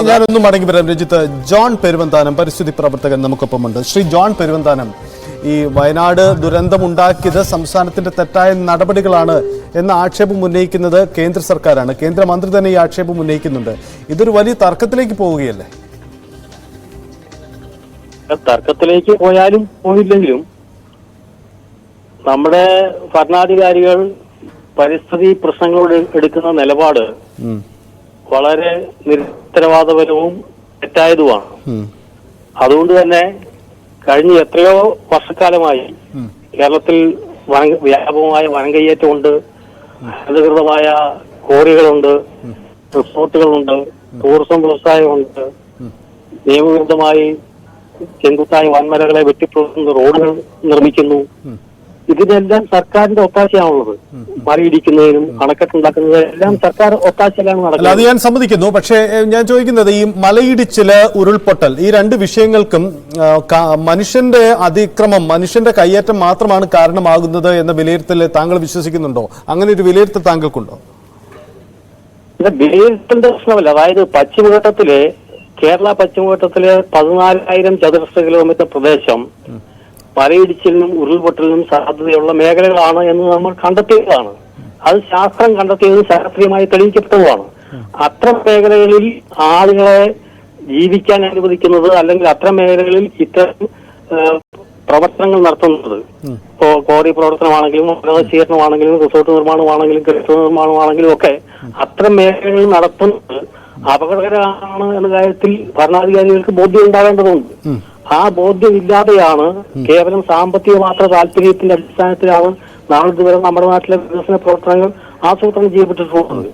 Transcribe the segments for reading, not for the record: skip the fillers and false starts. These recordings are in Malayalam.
ഞാനൊന്നും മടങ്ങി വരാം. രഞ്ജിത്ത്, ജോൺ പെരുവന്താനം പരിസ്ഥിതി പ്രവർത്തകൻ നമുക്കൊപ്പമുണ്ട്. ശ്രീ ജോൺ പെരുവന്താനം, ഈ വയനാട് ദുരന്തമുണ്ടാക്കിയത് സംസ്ഥാനത്തിന്റെ തെറ്റായ നടപടികളാണ് എന്ന ആക്ഷേപം ഉന്നയിക്കുന്നത് കേന്ദ്ര സർക്കാരാണ്. കേന്ദ്രമന്ത്രി തന്നെ ഈ ആക്ഷേപം ഉന്നയിക്കുന്നുണ്ട്. ഇതൊരു വലിയ തർക്കത്തിലേക്ക് പോവുകയല്ലേ? തർക്കത്തിലേക്ക് പോയാലും പോയില്ലെങ്കിലും നമ്മുടെ ഭരണാധികാരികൾ പരിസ്ഥിതി പ്രശ്നങ്ങളോട് എടുക്കുന്ന നിലപാട് വളരെ നിരുത്തരവാദപരവും തെറ്റായതുമാണ്. അതുകൊണ്ട് തന്നെ കഴിഞ്ഞ എത്രയോ വർഷക്കാലമായി കേരളത്തിൽ വ്യാപകമായ വനം കയ്യേറ്റമുണ്ട്, അനധികൃതമായ ക്വാറികളുണ്ട്, റിസോർട്ടുകളുണ്ട്, ടൂറിസം വ്യവസായമുണ്ട്, നിയമവിരുദ്ധമായി ചെങ്കുത്തായ വൻമരകളെ വെട്ടിപ്പൊളിക്കുന്ന റോഡുകൾ നിർമ്മിക്കുന്നു. ഇതിനെല്ലാം സർക്കാരിന്റെ ഒത്താശയാണുള്ളത്. മലയിടിക്കുന്നതിനും അണക്കെട്ടുണ്ടാക്കുന്നതിനും എല്ലാം സർക്കാർ ഒത്താശയിലാണ് നടക്കുന്നത്. അത് ഞാൻ സമ്മതിക്കുന്നു. പക്ഷേ ഞാൻ ചോദിക്കുന്നത്, ഈ മലയിടിച്ചില്, ഉരുൾപൊട്ടൽ, ഈ രണ്ട് വിഷയങ്ങൾക്കും മനുഷ്യന്റെ അതിക്രമം, മനുഷ്യന്റെ കയ്യേറ്റം മാത്രമാണ് കാരണമാകുന്നത് എന്ന വിലയിരുത്തൽ താങ്കൾ വിശ്വസിക്കുന്നുണ്ടോ? അങ്ങനെ ഒരു വിലയിരുത്തൽ താങ്കൾക്കുണ്ടോ? വിലയിരുത്തലിന്റെ പ്രശ്നമല്ല. അതായത് കേരള പശ്ചിമഘട്ടത്തിലെ 14,000 ചതുരശ്ര കിലോമീറ്റർ പ്രദേശം മലയിടിച്ചിലിനും ഉരുൾപൊട്ടലിനും സാധ്യതയുള്ള മേഖലകളാണ് എന്ന് നമ്മൾ കണ്ടെത്തിയതാണ്. അത് ശാസ്ത്രം കണ്ടെത്തിയതും ശാസ്ത്രീയമായി തെളിയിക്കപ്പെട്ടതുമാണ്. അത്തരം മേഖലകളിൽ ആളുകളെ ജീവിക്കാൻ അനുവദിക്കുന്നത്, അല്ലെങ്കിൽ അത്തരം മേഖലകളിൽ ഇത്തരം പ്രവർത്തനങ്ങൾ നടത്തുന്നത്, ഇപ്പോ ക്വാറി പ്രവർത്തനമാണെങ്കിലും വനനശീകരണമാണെങ്കിലും റിസോർട്ട് നിർമ്മാണമാണെങ്കിലും കെട്ടിട നിർമ്മാണമാണെങ്കിലും ഒക്കെ അത്തരം മേഖലകളിൽ നടത്തുന്നത് അപകടകരമാണ് എന്ന കാര്യത്തിൽ ഭരണാധികാരികൾക്ക് ബോധ്യം ഉണ്ടാകേണ്ടതുണ്ട്. ആ ബോധ്യമില്ലാതെയാണ് കേവലം സാമ്പത്തിക മാത്ര താല്പര്യത്തിന്റെ അടിസ്ഥാനത്തിലാണ് നാളിതുവരെ നമ്മുടെ നാട്ടിലെ വികസന പ്രവർത്തനങ്ങൾ ആസൂത്രണം ചെയ്യപ്പെട്ടിട്ടുള്ളത്.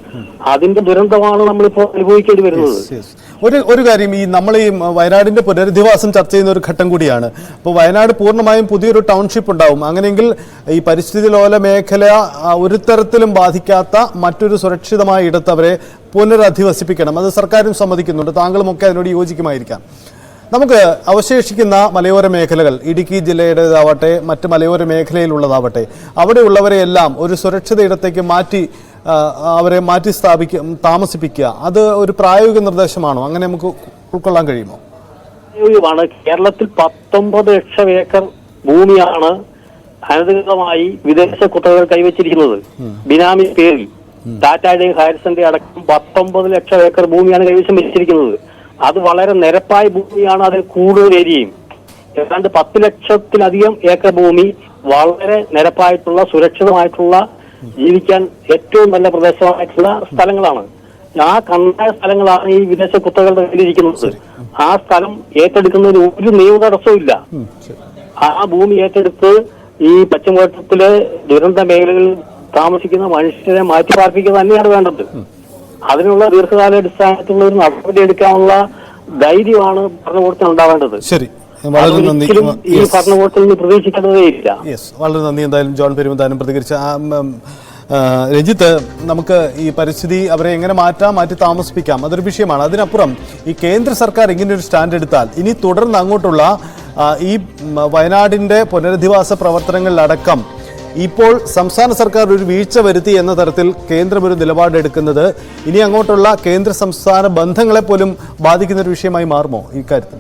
അതിന്റെ ദുരന്തമാണ് നമ്മളിപ്പോൾ അനുഭവിക്കേണ്ടി വരുന്നത്. ഒരു കാര്യം, നമ്മൾ ഈ വയനാടിന്റെ പുനരധിവാസം ചർച്ച ചെയ്യുന്ന ഒരു ഘട്ടം കൂടിയാണ്. അപ്പോൾ വയനാട് പൂർണ്ണമായും പുതിയൊരു ടൗൺഷിപ്പ് ഉണ്ടാവും. അങ്ങനെയെങ്കിൽ ഈ പരിസ്ഥിതി ലോല മേഖല ഒരു തരത്തിലും ബാധിക്കാത്ത മറ്റൊരു സുരക്ഷിതമായ ഇടത്ത് അവരെ പുനരധിവസിപ്പിക്കണം. അത് സർക്കാരും സമ്മതിക്കുന്നുണ്ട്, താങ്കളുമൊക്കെ അതിനോട് യോജിക്കുമായിരിക്കാം. നമുക്ക് അവശേഷിക്കുന്ന മലയോര മേഖലകൾ, ഇടുക്കി ജില്ലയുടേതാവട്ടെ മറ്റ് മലയോര മേഖലയിലുള്ളതാവട്ടെ, അവിടെയുള്ളവരെയെല്ലാം ഒരു സുരക്ഷിത ഇടത്തേക്ക് അവരെ മാറ്റി താമസിപ്പിക്കുക, അത് ഒരു പ്രായോഗിക നിർദ്ദേശമാണോ? അങ്ങനെ നമുക്ക് ഉൾക്കൊള്ളാൻ കഴിയുമോ? പ്രായോഗികമാണ്. കേരളത്തിൽ 19 ലക്ഷം ഏക്കർ ഭൂമിയാണ് അനധികൃതമായി വിദേശ കുത്തകകൾ കൈവച്ചിരിക്കുന്നത്. ബിനാമി പേരിൽ ടാറ്റയുടെയും ഹാരിസന്റെയും അടക്കം 19 ലക്ഷം ഏക്കർ ഭൂമിയാണ് കൈവശം വെച്ചിരിക്കുന്നത്. അത് വളരെ നിരപ്പായ ഭൂമിയാണ്. അതിൽ കൂടുതൽ ഏരിയയും ഏതാണ്ട് 10 ലക്ഷത്തിലധികം ഏക്കർ ഭൂമി വളരെ നിരപ്പായിട്ടുള്ള, സുരക്ഷിതമായിട്ടുള്ള, ജീവിക്കാൻ ഏറ്റവും നല്ല പ്രദേശമായിട്ടുള്ള സ്ഥലങ്ങളാണ്. ആ കണ്ടായ സ്ഥലങ്ങളാണ് ഈ വിദേശ കുത്തകളുടെ കയ്യിലിരിക്കുന്നത്. ആ സ്ഥലം ഏറ്റെടുക്കുന്നതിന് ഒരു നിയമ തടസ്സവും. ആ ഭൂമി ഏറ്റെടുത്ത് ഈ പശ്ചിമഘട്ടത്തിലെ ദുരന്ത മേഖലകളിൽ താമസിക്കുന്ന മനുഷ്യരെ മാറ്റി പാർപ്പിക്കുക തന്നെയാണ് വേണ്ടത്. അതിനുള്ള ദീർഘകാലാടിസ്ഥാനത്തിലുള്ള ഒരു നടപടി എടുക്കാനുള്ള ധൈര്യമാണ് ഭരണകൂടത്തിന് ഉണ്ടാവേണ്ടത്. ശരി, വളരെ നന്ദി. ഈ ഭരണകൂടത്തിൽ നിന്ന് പ്രതീക്ഷിക്കേണ്ടതേയില്ല. വളരെ നന്ദി. എന്തായാലും ജോൺ പെരുവന്താനം പ്രതികരിച്ച. രഞ്ജിത്ത്, നമുക്ക് ഈ പരിസ്ഥിതി അവരെ എങ്ങനെ മാറ്റി താമസിപ്പിക്കാം, അതൊരു വിഷയമാണ്. അതിനപ്പുറം ഈ കേന്ദ്ര സർക്കാർ ഇങ്ങനെ ഒരു സ്റ്റാൻഡ് എടുത്താൽ ഇനി തുടർന്ന് അങ്ങോട്ടുള്ള ഈ വയനാടിന്റെ പുനരധിവാസ പ്രവർത്തനങ്ങളിലടക്കം ഇപ്പോൾ സംസ്ഥാന സർക്കാർ ഒരു വീഴ്ച വരുത്തി എന്ന തരത്തിൽ കേന്ദ്രം ഒരു നിലപാടെടുക്കുന്നത് ഇനി അങ്ങോട്ടുള്ള കേന്ദ്ര സംസ്ഥാന ബന്ധങ്ങളെ പോലും ബാധിക്കുന്ന ഒരു വിഷയമായി മാറുമോ ഈ കാര്യത്തിൽ?